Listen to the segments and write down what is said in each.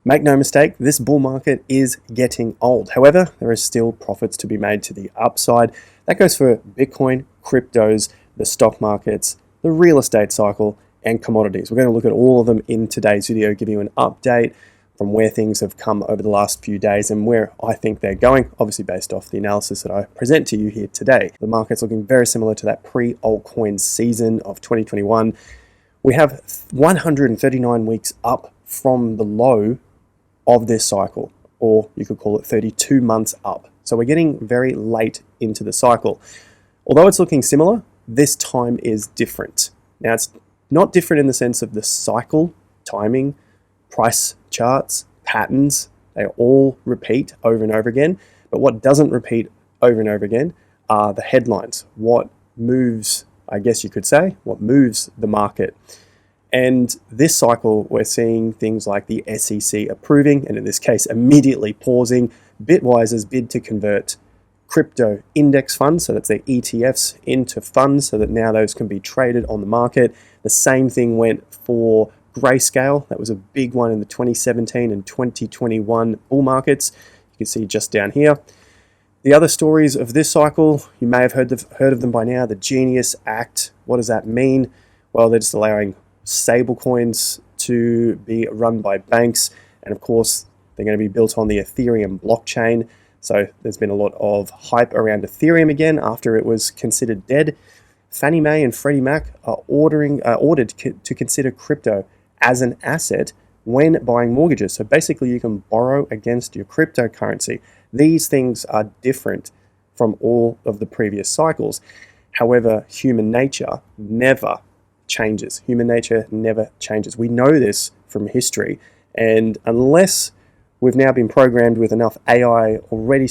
Make no mistake, this bull market is getting old. However, there is still profits to be made to the upside. That goes for Bitcoin, cryptos, the stock markets, the real estate cycle, and commodities. We're going to look at all of them in today's video, give you an update from where things have come over the last few days and where I think they're going, obviously based off the analysis that I present to you here today. The market's looking very similar to that pre-altcoin season of 2021. We have 139 weeks up from the low of this cycle, or you could call it 32 months up. So we're getting very late into the cycle. Although it's looking similar, this time is different. Now, it's not different in the sense of the cycle, timing, price charts, patterns. They all repeat over and over again. But what doesn't repeat over and over again are the headlines. What moves, I guess you could say, what moves the market. And this cycle, we're seeing things like the SEC approving, and in this case, immediately pausing Bitwiser's bid to convert crypto index funds, so that's their ETFs, into funds so that now those can be traded on the market. The same thing went for Grayscale. That was a big one in the 2017 and 2021 bull markets. You can see just down here. The other stories of this cycle, you may have heard of them by now. The Genius Act. What does that mean? Well, they're just allowing stablecoins to be run by banks, and of course they're going to be built on the Ethereum blockchain. So there's been a lot of hype around Ethereum again after it was considered dead. Fannie Mae and Freddie Mac are ordered to consider crypto as an asset when buying mortgages. So basically you can borrow against your cryptocurrency. These things are different from all of the previous cycles. However, human nature never changes. Human nature never changes. We know this from history, and unless we've now been programmed with enough AI already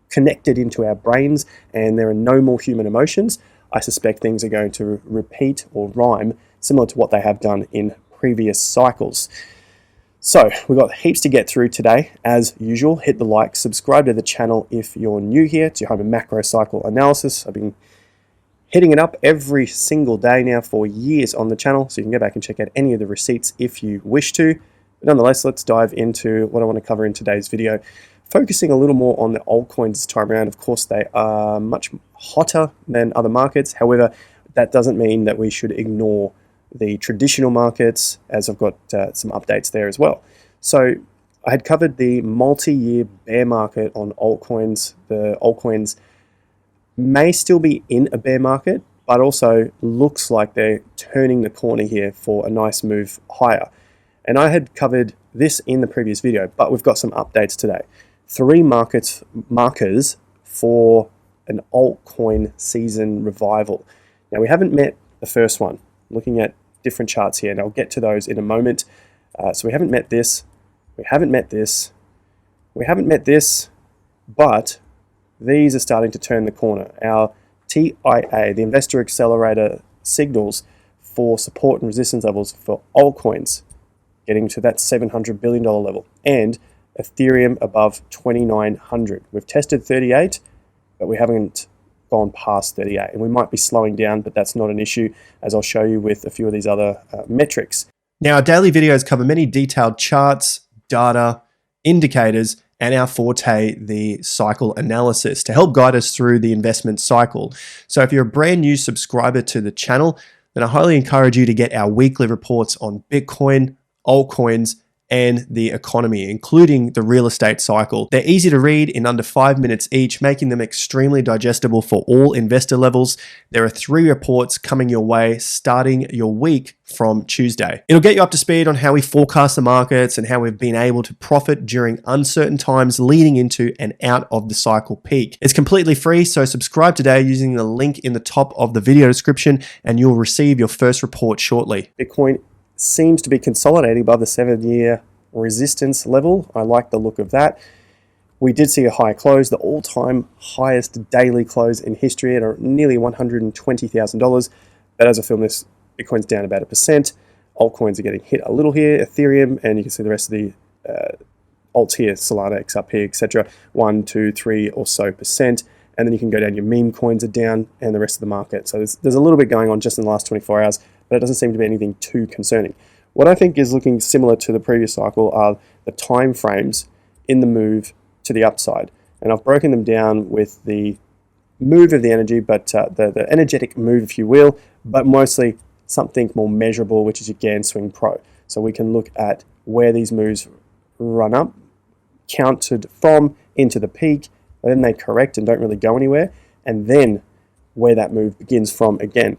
connected into our brains and there are no more human emotions, I suspect things are going to repeat or rhyme similar to what they have done in previous cycles. So we've got heaps to get through today. As usual, hit the like, subscribe to the channel if you're new here to home a macro cycle analysis. I've been hitting it up every single day now for years on the channel, so you can go back and check out any of the receipts if you wish to. But nonetheless, let's dive into what I want to cover in today's video, focusing a little more on the altcoins this time around. Of course, they are much hotter than other markets. However, that doesn't mean that we should ignore the traditional markets, as I've got some updates there as well. So I had covered the multi-year bear market on altcoins. The altcoins may still be in a bear market, but also looks like they're turning the corner here for a nice move higher. And I had covered this in the previous video, but we've got some updates today. 3 markers for an altcoin season revival. Now, we haven't met the first one. Looking at different charts here, and I'll get to those in a moment. So we haven't met this, we haven't met this, we haven't met this, but these are starting to turn the corner. Our TIA, the Investor Accelerator, signals for support and resistance levels for altcoins, getting to that $700 billion level, and Ethereum above 2,900. We've tested 38, but we haven't gone past 38, and we might be slowing down, but that's not an issue, as I'll show you with a few of these other metrics. Now, our daily videos cover many detailed charts, data, indicators, and our forte, the cycle analysis, to help guide us through the investment cycle. So if you're a brand new subscriber to the channel, then I highly encourage you to get our weekly reports on Bitcoin, altcoins, and the economy, including the real estate cycle. They're easy to read in under 5 minutes each, making them extremely digestible for all investor levels. There are 3 reports coming your way starting your week from Tuesday. It'll get you up to speed on how we forecast the markets and how we've been able to profit during uncertain times leading into and out of the cycle peak. It's completely free, so subscribe today using the link in the top of the video description and you'll receive your first report shortly. Bitcoin seems to be consolidating above the 7-year resistance level. I like the look of that. We did see a high close, the all-time highest daily close in history at nearly $120,000. But as I film this, Bitcoin's down about 1%. Altcoins are getting hit a little here, Ethereum, and you can see the rest of the alts here, Solana, XRP, etc. 1, 2, 3 or so percent. And then you can go down, your meme coins are down, and the rest of the market. So there's a little bit going on just in the last 24 hours, but it doesn't seem to be anything too concerning. What I think is looking similar to the previous cycle are the time frames in the move to the upside. And I've broken them down with the move of the energy, but the energetic move, if you will, but mostly something more measurable, which is your Gann Swing Pro. So we can look at where these moves run up, counted from into the peak, and then they correct and don't really go anywhere, and then where that move begins from again.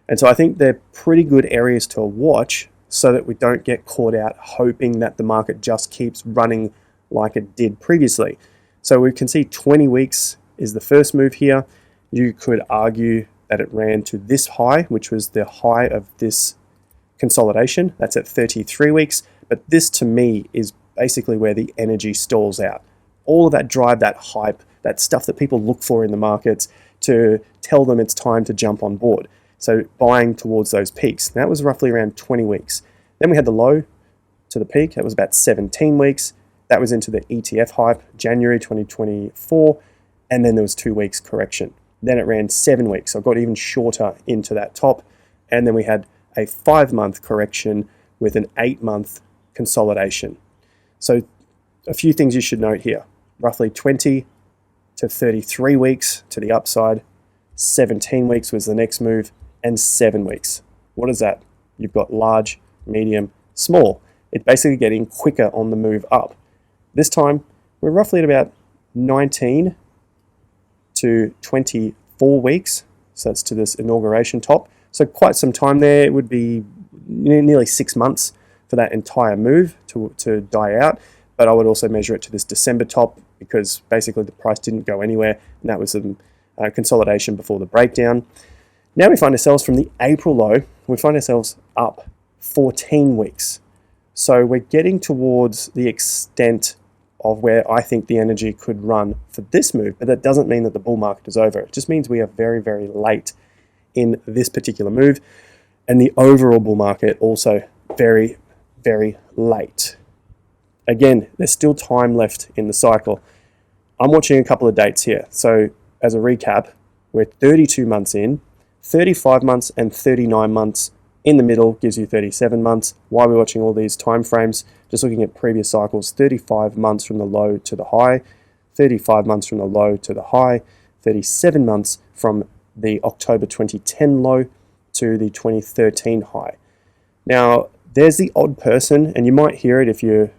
And so I think they're pretty good areas to watch so that we don't get caught out hoping that the market just keeps running like it did previously. So we can see 20 weeks is the first move here. You could argue that it ran to this high, which was the high of this consolidation. That's at 33 weeks. But this to me is basically where the energy stalls out. All of that drive, that hype, that stuff that people look for in the markets to tell them it's time to jump on board. So buying towards those peaks. That was roughly around 20 weeks. Then we had the low to the peak. That was about 17 weeks. That was into the ETF hype, January 2024. And then there was 2 weeks correction. Then it ran 7 weeks. So it got even shorter into that top. And then we had a 5-month correction with an 8-month consolidation. So a few things you should note here. Roughly 20 to 33 weeks to the upside. 17 weeks was the next move. And 7 weeks. What is that? You've got large, medium, small. It's basically getting quicker on the move up. This time, we're roughly at about 19 to 24 weeks. So that's to this inauguration top. So quite some time there. It would be nearly 6 months for that entire move to die out. But I would also measure it to this December top because basically the price didn't go anywhere. And that was some consolidation before the breakdown. Now we find ourselves from the April low, we find ourselves up 14 weeks. So we're getting towards the extent of where I think the energy could run for this move, but that doesn't mean that the bull market is over. It just means we are very, very late in this particular move, and the overall bull market also very, very late. Again, there's still time left in the cycle. I'm watching a couple of dates here. So as a recap, we're 32 months in, 35 months and 39 months in the middle gives you 37 months. Why are we watching all these time frames? Just looking at previous cycles, 35 months from the low to the high, 35 months from the low to the high, 37 months from the October 2010 low to the 2013 high. Now, there's the odd person, and you might hear it if you're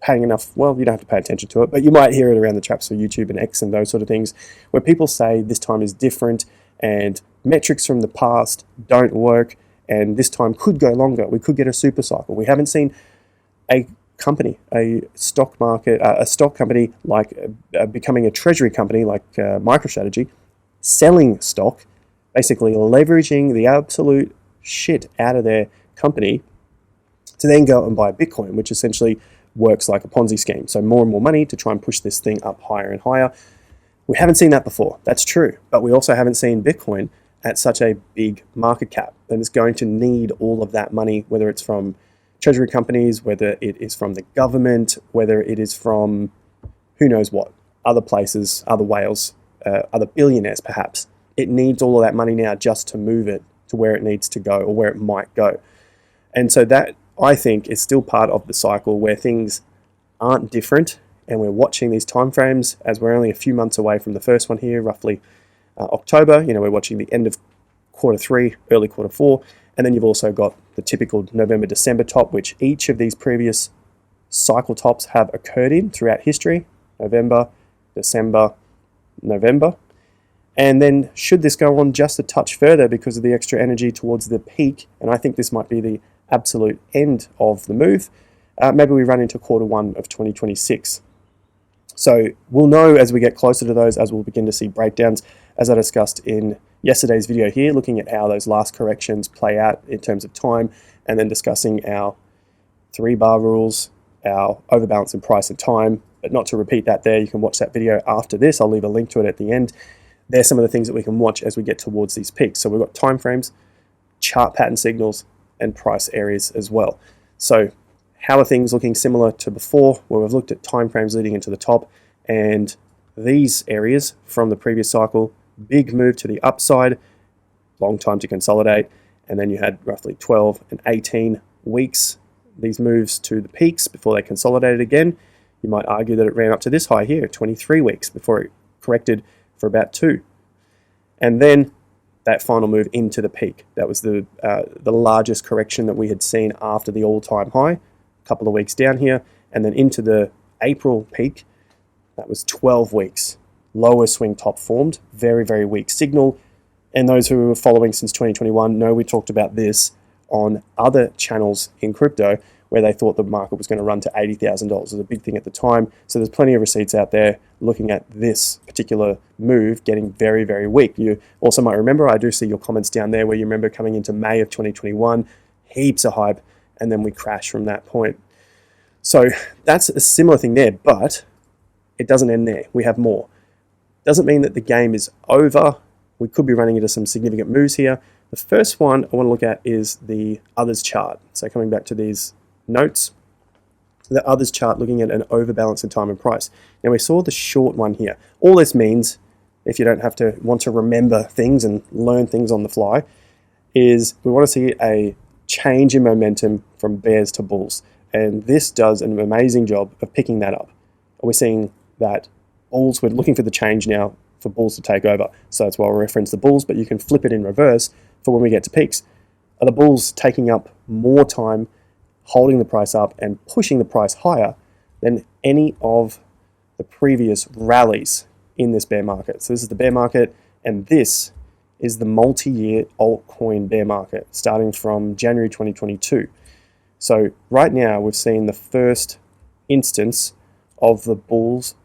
paying enough, well, you don't have to pay attention to it, but you might hear it around the traps for YouTube and X and those sort of things, where people say this time is different and metrics from the past don't work, and this time could go longer. We could get a super cycle. We haven't seen a company, a stock market, a stock company like becoming a treasury company like MicroStrategy, selling stock, basically leveraging the absolute shit out of their company to then go and buy Bitcoin, which essentially works like a Ponzi scheme. So more and more money to try and push this thing up higher and higher. We haven't seen that before. That's true. But we also haven't seen Bitcoin at such a big market cap. And it's going to need all of that money, whether it's from treasury companies, whether it is from the government, whether it is from who knows what, other places, other whales, other billionaires perhaps. It needs all of that money now just to move it to where it needs to go or where it might go. And so that, I think, is still part of the cycle where things aren't different, and we're watching these time frames as we're only a few months away from the first one here, roughly October. We're watching the end of quarter 3, early quarter 4, and then you've also got the typical November, December top, which each of these previous cycle tops have occurred in throughout history. November, December, November. And then should this go on just a touch further because of the extra energy towards the peak, and I think this might be the absolute end of the move, maybe we run into quarter 1 of 2026. So we'll know as we get closer to those, as we'll begin to see breakdowns, as I discussed in yesterday's video here, looking at how those last corrections play out in terms of time, and then discussing our 3-bar rules, our overbalance in price and time. But not to repeat that there, you can watch that video after this. I'll leave a link to it at the end. There's some of the things that we can watch as we get towards these peaks. So we've got time frames, chart pattern signals, and price areas as well. So how are things looking similar to before, where we've looked at time frames leading into the top, and these areas from the previous cycle, big move to the upside, long time to consolidate, and then you had roughly 12 and 18 weeks, these moves to the peaks before they consolidated again. You might argue that it ran up to this high here, 23 weeks, before it corrected for about 2. And then that final move into the peak. That was the largest correction that we had seen after the all-time high, a couple of weeks down here, and then into the April peak. That was 12 weeks. Lower swing top formed, very, very weak signal. And those who were following since 2021 know we talked about this on other channels in crypto, where they thought the market was going to run to $80,000. It was a big thing at the time. So there's plenty of receipts out there looking at this particular move getting very, very weak. You also might remember, I do see your comments down there where you remember coming into May of 2021, heaps of hype, and then we crashed from that point. So that's a similar thing there, but it doesn't end there. We have more. Doesn't mean that the game is over. We could be running into some significant moves here. The first one I want to look at is the others chart. So coming back to these notes, the others chart looking at an overbalance in time and price. Now we saw the short one here. All this means, if you don't have to want to remember things and learn things on the fly, is we want to see a change in momentum from bears to bulls. And this does an amazing job of picking that up. We're seeing that bulls, we're looking for the change now for bulls to take over. So that's why we reference the bulls, but you can flip it in reverse for when we get to peaks. Are the bulls taking up more time holding the price up and pushing the price higher than any of the previous rallies in this bear market? So this is the bear market, and this is the multi-year altcoin bear market starting from January 2022. So right now we've seen the first instance of the bulls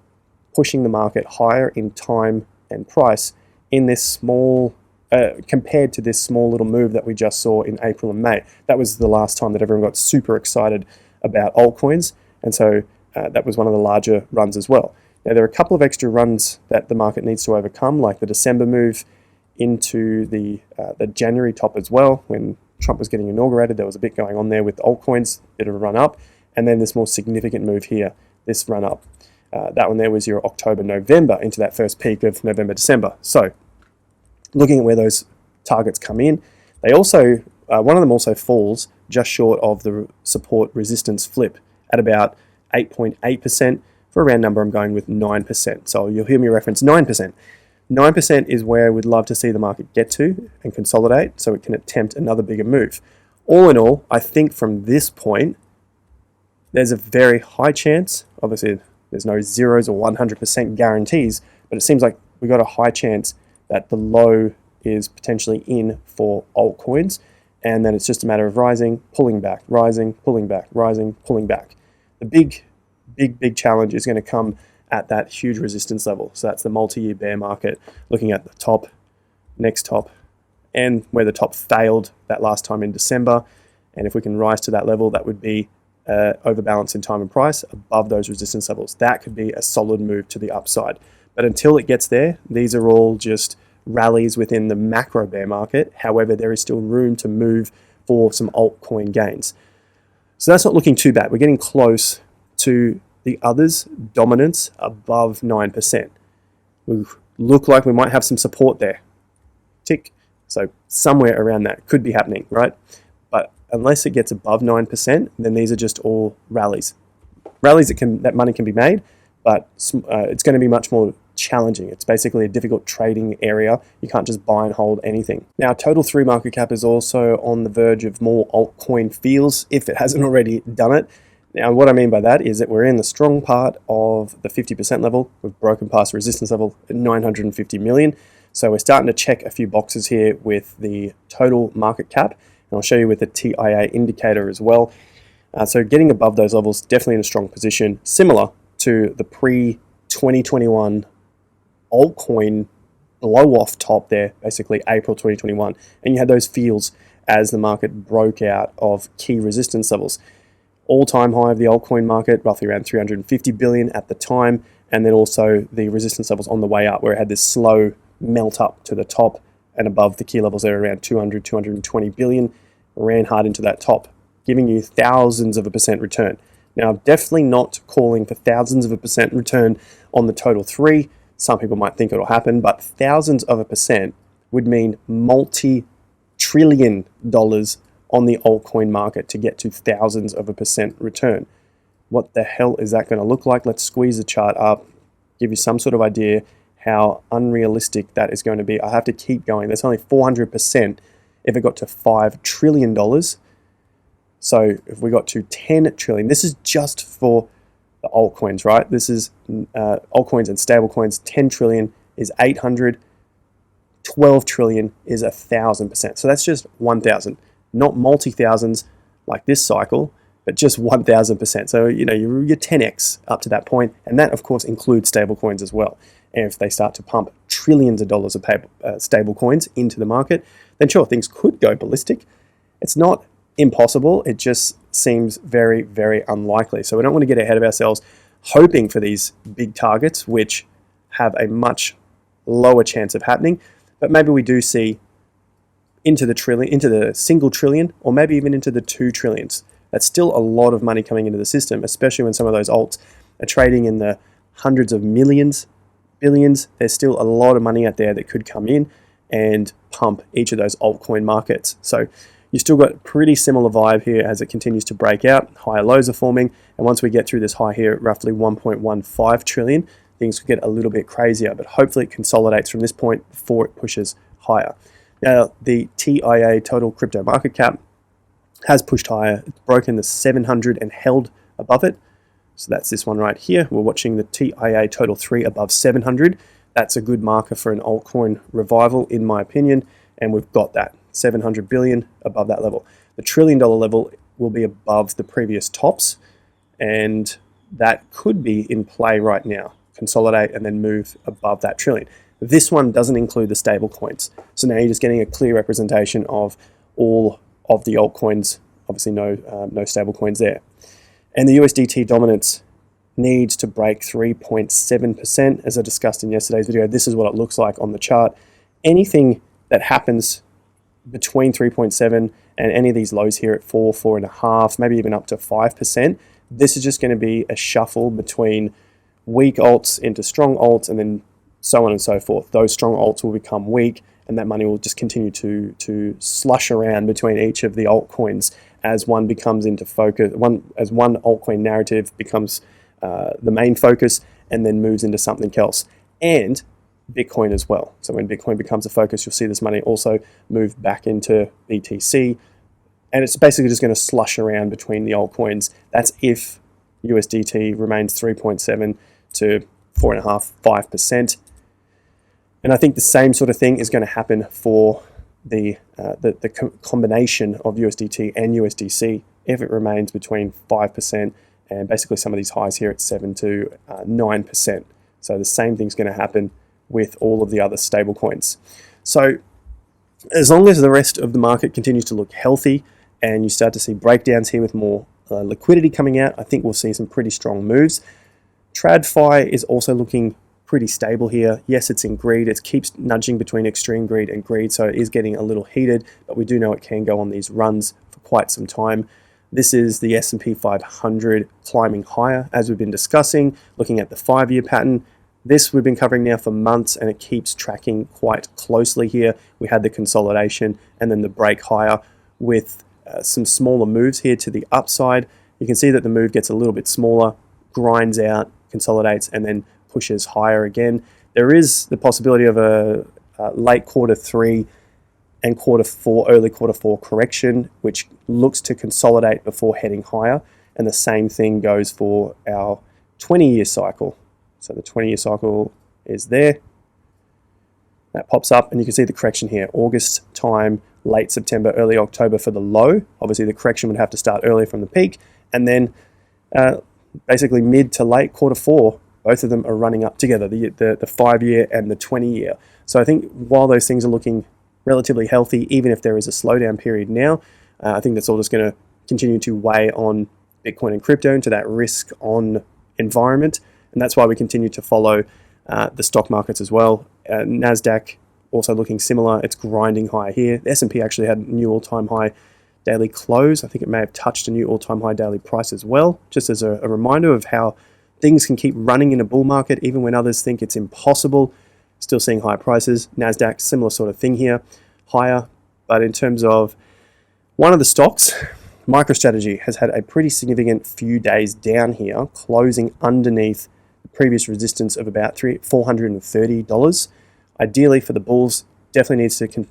pushing the market higher in time and price in this small compared to this small little move that we just saw in April and May. That was the last time that everyone got super excited about altcoins, and so that was one of the larger runs as well. Now there are a couple of extra runs that the market needs to overcome, like the December move into the January top as well. When Trump was getting inaugurated, there was a bit going on there with altcoins, bit of a run up, and then this more significant move here, this run up. That one there was your October, November into that first peak of November, December. So looking at where those targets come in, they also, one of them also falls just short of the support resistance flip at about 8.8%. For a round number, I'm going with 9%. So you'll hear me reference 9%. 9% is where we'd love to see the market get to and consolidate so it can attempt another bigger move. All in all, I think from this point, there's a very high chance, obviously there's no zeros or 100% guarantees, but it seems like we got a high chance that the low is potentially in for altcoins, and then it's just a matter of rising, pulling back, rising, pulling back, rising, pulling back. The big challenge is going to come at that huge resistance level. So that's the multi-year bear market, looking at the top, next top, and where the top failed that last time in December. And if we can rise to that level, that would be overbalance in time and price above those resistance levels. That could be a solid move to the upside. But until it gets there, these are all just rallies within the macro bear market. However, there is still room to move for some altcoin gains. So that's not looking too bad. We're getting close to the others' dominance above 9%. We look like we might have some support there. Tick. So somewhere around that could be happening, right? But unless it gets above 9%, then these are just all rallies. Rallies that money can be made, but it's going to be much more challenging. It's basically a difficult trading area. You can't just buy and hold anything. Now, Total 3 market cap is also on the verge of more altcoin feels, if it hasn't already done it. Now, what I mean by that is that we're in the strong part of the 50% level. We've broken past resistance level at 950 million. So we're starting to check a few boxes here with the total market cap. And I'll show you with the TIA indicator as well. So getting above those levels, definitely in a strong position, similar to the pre-2021 altcoin blow-off top there, basically April 2021. And you had those feels as the market broke out of key resistance levels. All-time high of the altcoin market, roughly around 350 billion at the time, and then also the resistance levels on the way up, where it had this slow melt up to the top and above the key levels there around 200, 220 billion, ran hard into that top, giving you thousands of a percent return. Now, I'm definitely not calling for thousands of a percent return on the Total 3. Some people might think it'll happen, but thousands of a percent would mean multi-trillion dollars on the altcoin market to get to thousands of a percent return. What the hell is that going to look like? Let's squeeze the chart up, give you some sort of idea how unrealistic that is going to be. I have to keep going. That's only 400% if it got to $5 trillion. So if we got to 10 trillion, this is just for the altcoins, right? This is altcoins and stablecoins. 10 trillion is 800. 12 trillion is 1,000%. So that's just 1,000, not multi-thousands like this cycle, but just 1,000%. So, you know, you're 10x up to that point. And that, of course, includes stablecoins as well. And if they start to pump trillions of dollars of stablecoins into the market, then sure, things could go ballistic. It's not impossible. It just seems very, very unlikely. So we don't want to get ahead of ourselves hoping for these big targets, which have a much lower chance of happening. But maybe we do see into the single trillion, or maybe even into the 2 trillions. That's still a lot of money coming into the system, especially when some of those alts are trading in the hundreds of millions, billions. There's still a lot of money out there that could come in and pump each of those altcoin markets. So you still got a pretty similar vibe here as it continues to break out. Higher lows are forming, and once we get through this high here at roughly 1.15 trillion, things could get a little bit crazier, but hopefully it consolidates from this point before it pushes higher. Now, the TIA, total crypto market cap, has pushed higher. It's broken the 700 and held above it. So that's this one right here. We're watching the TIA total 3 above 700. That's a good marker for an altcoin revival, in my opinion, and we've got that. 700 billion above that level. The $1 trillion level will be above the previous tops, and that could be in play right now. Consolidate and then move above that trillion. This one doesn't include the stable coins. So now you're just getting a clear representation of all of the altcoins. Obviously no stable coins there. And the USDT dominance needs to break 3.7%. As I discussed in yesterday's video, this is what it looks like on the chart. Anything that happens between 3.7 and any of these lows here at 4, 4.5, maybe even up to 5%, this is just going to be a shuffle between weak alts into strong alts, and then so on and so forth. Those strong alts will become weak, and that money will just continue to slush around between each of the altcoins as one becomes into focus, as one altcoin narrative becomes the main focus and then moves into something else. And Bitcoin as well. So when Bitcoin becomes a focus, you'll see this money also move back into BTC, and it's basically just going to slush around between the altcoins. That's if USDT remains 3.7 to 4.5, 5%. And I think the same sort of thing is going to happen for the combination of USDT and USDC if it remains between 5% and basically some of these highs here at 7 to 9%. So the same thing's going to happen with all of the other stable coins. So as long as the rest of the market continues to look healthy and you start to see breakdowns here with more liquidity coming out, I think we'll see some pretty strong moves. TradFi is also looking pretty stable here. Yes, it's in greed. It keeps nudging between extreme greed and greed, so it is getting a little heated, but we do know it can go on these runs for quite some time. This is the S&P 500 climbing higher, as we've been discussing, looking at the 5-year pattern. This we've been covering now for months, and it keeps tracking quite closely here. We had the consolidation and then the break higher with some smaller moves here to the upside. You can see that the move gets a little bit smaller, grinds out, consolidates, and then pushes higher again. There is the possibility of a late quarter 3 and early quarter 4 correction, which looks to consolidate before heading higher. And the same thing goes for our 20-year cycle. So the 20-year cycle is there. That pops up, and you can see the correction here. August time, late September, early October for the low. Obviously, the correction would have to start earlier from the peak. And then basically mid to late quarter 4, both of them are running up together, the 5-year and the 20-year. So I think while those things are looking relatively healthy, even if there is a slowdown period now, I think that's all just going to continue to weigh on Bitcoin and crypto into that risk on environment. And that's why we continue to follow the stock markets as well. NASDAQ also looking similar. It's grinding higher here. The S&P actually had a new all-time high daily close. I think it may have touched a new all-time high daily price as well, just as a reminder of how things can keep running in a bull market even when others think it's impossible. Still seeing high prices. NASDAQ, similar sort of thing here, higher. But in terms of One of the stocks, MicroStrategy, has had a pretty significant few days down here, closing underneath the previous resistance of about $430. Ideally for the bulls, definitely needs to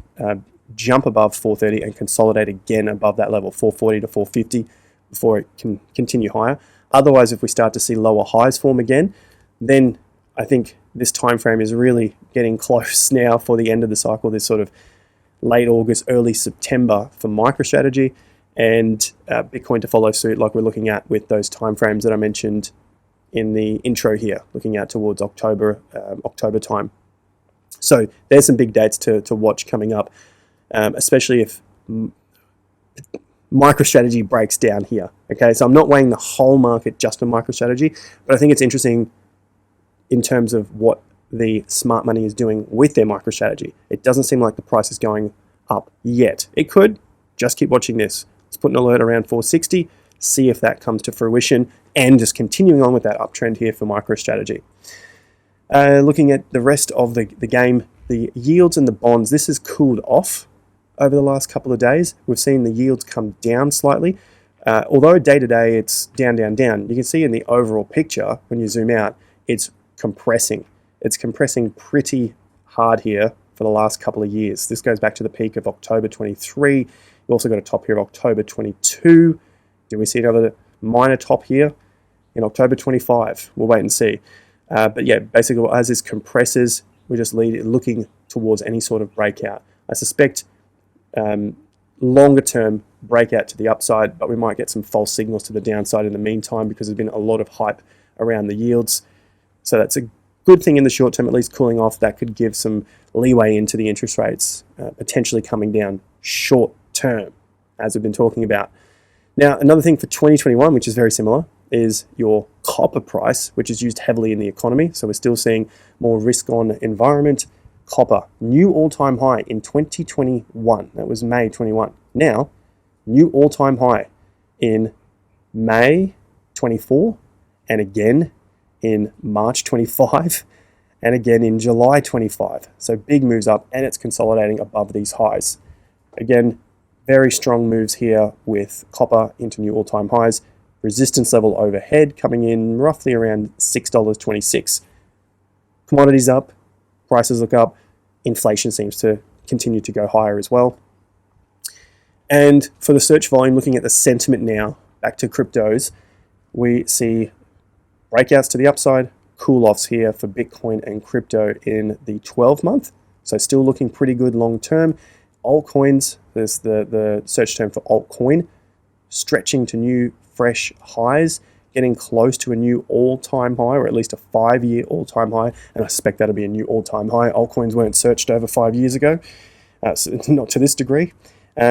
jump above 430 and consolidate again above that level, 440 to 450, before it can continue higher. Otherwise, if we start to see lower highs form again, then I think this time frame is really getting close now for the end of the cycle, this sort of late August, early September for MicroStrategy, and Bitcoin to follow suit like we're looking at with those timeframes that I mentioned in the intro here, looking out towards October time. So there's some big dates to watch coming up, especially if MicroStrategy breaks down here. Okay, so I'm not weighing the whole market just on MicroStrategy, but I think it's interesting in terms of what the smart money is doing with their MicroStrategy. It doesn't seem like the price is going up yet. It could. Just keep watching this. Let's put an alert around 460, see if that comes to fruition, and just continuing on with that uptrend here for MicroStrategy. Looking at the rest of the game, the yields and the bonds, this has cooled off over the last couple of days. We've seen the yields come down slightly. Although day to day it's down, down, down, you can see in the overall picture, when you zoom out, it's compressing. It's compressing pretty hard here for the last couple of years. This goes back to the peak of October 23. You've also got a top here of October 22. Do we see another minor top here in October 25? We'll wait and see. But yeah, basically as this compresses, we're just looking towards any sort of breakout. I suspect longer term breakout to the upside, but we might get some false signals to the downside in the meantime because there's been a lot of hype around the yields. So that's a good thing in the short term, at least cooling off. That could give some leeway into the interest rates potentially coming down short term, as we've been talking about. Now, another thing for 2021, which is very similar, is your copper price, which is used heavily in the economy. So we're still seeing more risk on environment. Copper, new all-time high in 2021. That was May 21. Now, new all-time high in May 24, and again in March 25, and again in July 25. So big moves up, and it's consolidating above these highs. Again, very strong moves here with copper into new all-time highs. Resistance level overhead coming in roughly around $6.26. Commodities up, prices look up, inflation seems to continue to go higher as well. And for the search volume, looking at the sentiment now, back to cryptos, we see breakouts to the upside, cool-offs here for Bitcoin and crypto in the 12-month. So still looking pretty good long-term. Altcoins, there's the search term for altcoin, stretching to new fresh highs, getting close to a new all-time high, or at least a 5-year all-time high, and I suspect that'll be a new all-time high. Altcoins weren't searched over 5 years ago, so not to this degree.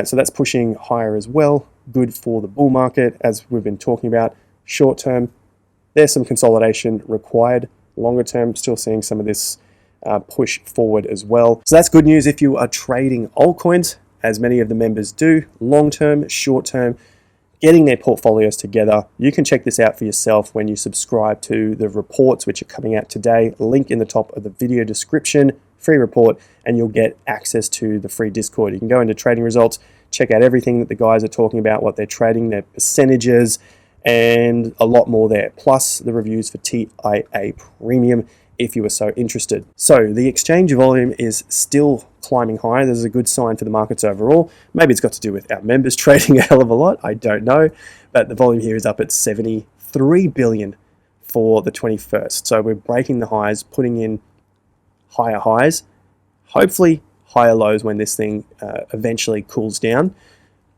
So that's pushing higher as well. Good for the bull market, as we've been talking about. Short term, there's some consolidation required. Longer term, still seeing some of this push forward as well. So that's good news if you are trading altcoins, as many of the members do. Long term, short term, getting their portfolios together. You can check this out for yourself when you subscribe to the reports which are coming out today. Link in the top of the video description, free report, and you'll get access to the free Discord. You can go into trading results, check out everything that the guys are talking about, what they're trading, their percentages, and a lot more there. Plus the reviews for TIA Premium if you were so interested. So the exchange volume is still climbing high. This is a good sign for the markets overall. Maybe it's got to do with our members trading a hell of a lot. I don't know. But the volume here is up at 73 billion for the 21st. So we're breaking the highs, putting in higher highs, hopefully higher lows when this thing eventually cools down.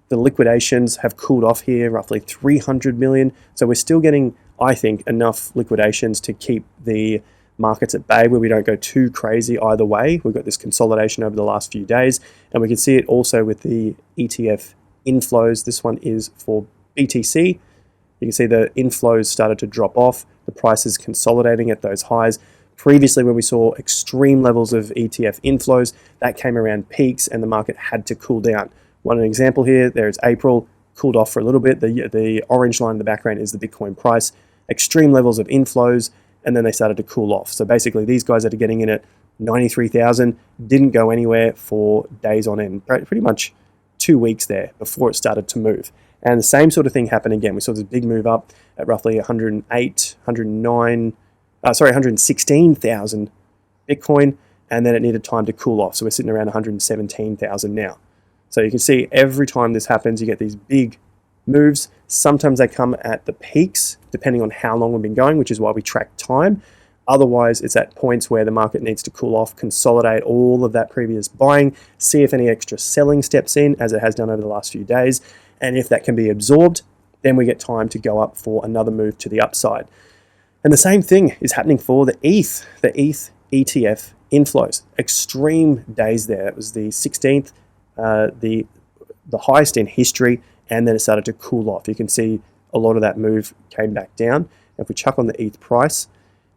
The liquidations have cooled off here, roughly 300 million. So we're still getting, I think, enough liquidations to keep the markets at bay where we don't go too crazy either way. We've got this consolidation over the last few days, and we can see it also with the ETF inflows. This one is for BTC. You can see the inflows started to drop off. The price is consolidating at those highs. Previously, when we saw extreme levels of ETF inflows, that came around peaks and the market had to cool down. One example here, there's April, cooled off for a little bit. The orange line in the background is the Bitcoin price. Extreme levels of inflows, and then they started to cool off. So basically, these guys that are getting in at 93,000 didn't go anywhere for days on end, pretty much 2 weeks there before it started to move. And the same sort of thing happened again. We saw this big move up at roughly 116,000 Bitcoin, and then it needed time to cool off. So we're sitting around 117,000 now. So you can see every time this happens, you get these big moves. Sometimes they come at the peaks, depending on how long we've been going, which is why we track time. Otherwise, it's at points where the market needs to cool off, consolidate all of that previous buying, see if any extra selling steps in, as it has done over the last few days. And if that can be absorbed, then we get time to go up for another move to the upside. And the same thing is happening for the ETH ETF inflows. Extreme days there. It was the 16th, the highest in history, and then it started to cool off. You can see a lot of that move came back down. If we chuck on the ETH price,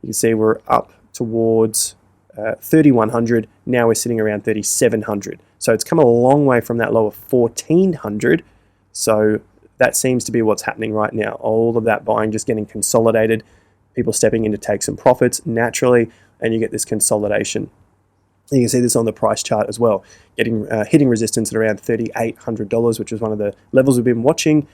you can see we're up towards 3,100. Now we're sitting around 3,700. So it's come a long way from that low of 1,400. So that seems to be what's happening right now. All of that buying just getting consolidated, people stepping in to take some profits naturally, and you get this consolidation. You can see this on the price chart as well, hitting resistance at around $3,800, which is one of the levels we've been watching,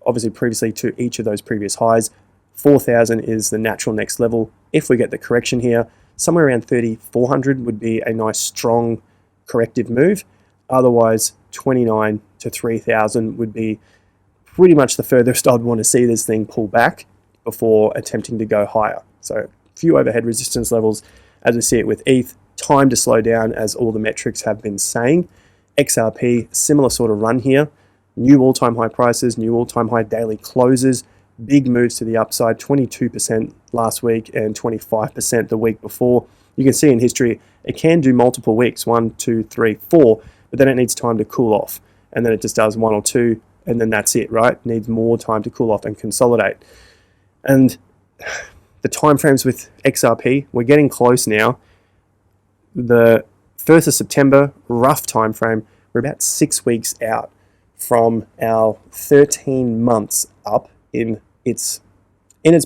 obviously previously to each of those previous highs. 4,000 is the natural next level. If we get the correction here, somewhere around 3,400 would be a nice strong corrective move. Otherwise, 29 to 3,000 would be pretty much the furthest I'd want to see this thing pull back before attempting to go higher. So a few overhead resistance levels as we see it with ETH. Time to slow down, as all the metrics have been saying. XRP, similar sort of run here. New all-time high prices, new all-time high daily closes. Big moves to the upside, 22% last week and 25% the week before. You can see in history, it can do multiple weeks, 1, 2, 3, 4, but then it needs time to cool off. And then it just does 1 or 2, and then that's it, right? It needs more time to cool off and consolidate. And the timeframes with XRP, we're getting close now. The 1st of September, rough time frame, we're about 6 weeks out from our 13 months up in its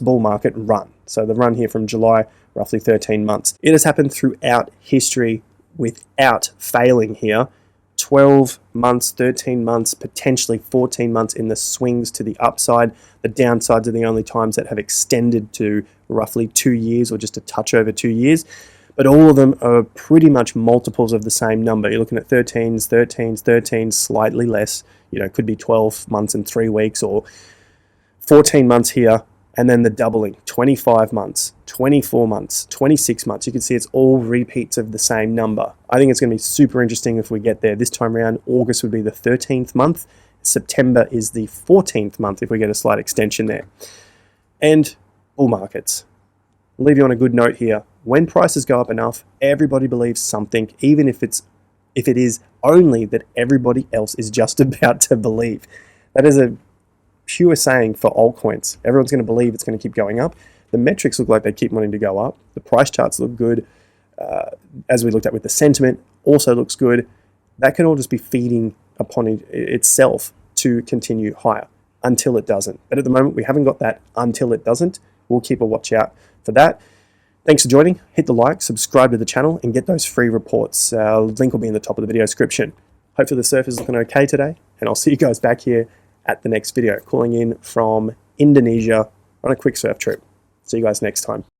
bull market run. So the run here from July, roughly 13 months. It has happened throughout history without failing here. 12 months, 13 months, potentially 14 months in the swings to the upside. The downsides are the only times that have extended to roughly 2 years or just a touch over 2 years. But all of them are pretty much multiples of the same number. You're looking at 13s, 13s, 13s, slightly less. You know, it could be 12 months and 3 weeks, or 14 months here, and then the doubling, 25 months, 24 months, 26 months. You can see it's all repeats of the same number. I think it's going to be super interesting if we get there. This time around, August would be the 13th month. September is the 14th month if we get a slight extension there. And bull markets. I'll leave you on a good note here. When prices go up enough, everybody believes something, even if it is only that everybody else is just about to believe. That is a pure saying for altcoins. Everyone's going to believe it's going to keep going up. The metrics look like they keep wanting to go up. The price charts look good. As we looked at with the sentiment, also looks good. That can all just be feeding upon itself to continue higher until it doesn't. But at the moment, we haven't got that until it doesn't. We'll keep a watch out for that. Thanks for joining. Hit the like, subscribe to the channel, and get those free reports. Link will be in the top of the video description. Hopefully the surf is looking okay today, and I'll see you guys back here at the next video, calling in from Indonesia on a quick surf trip. See you guys next time.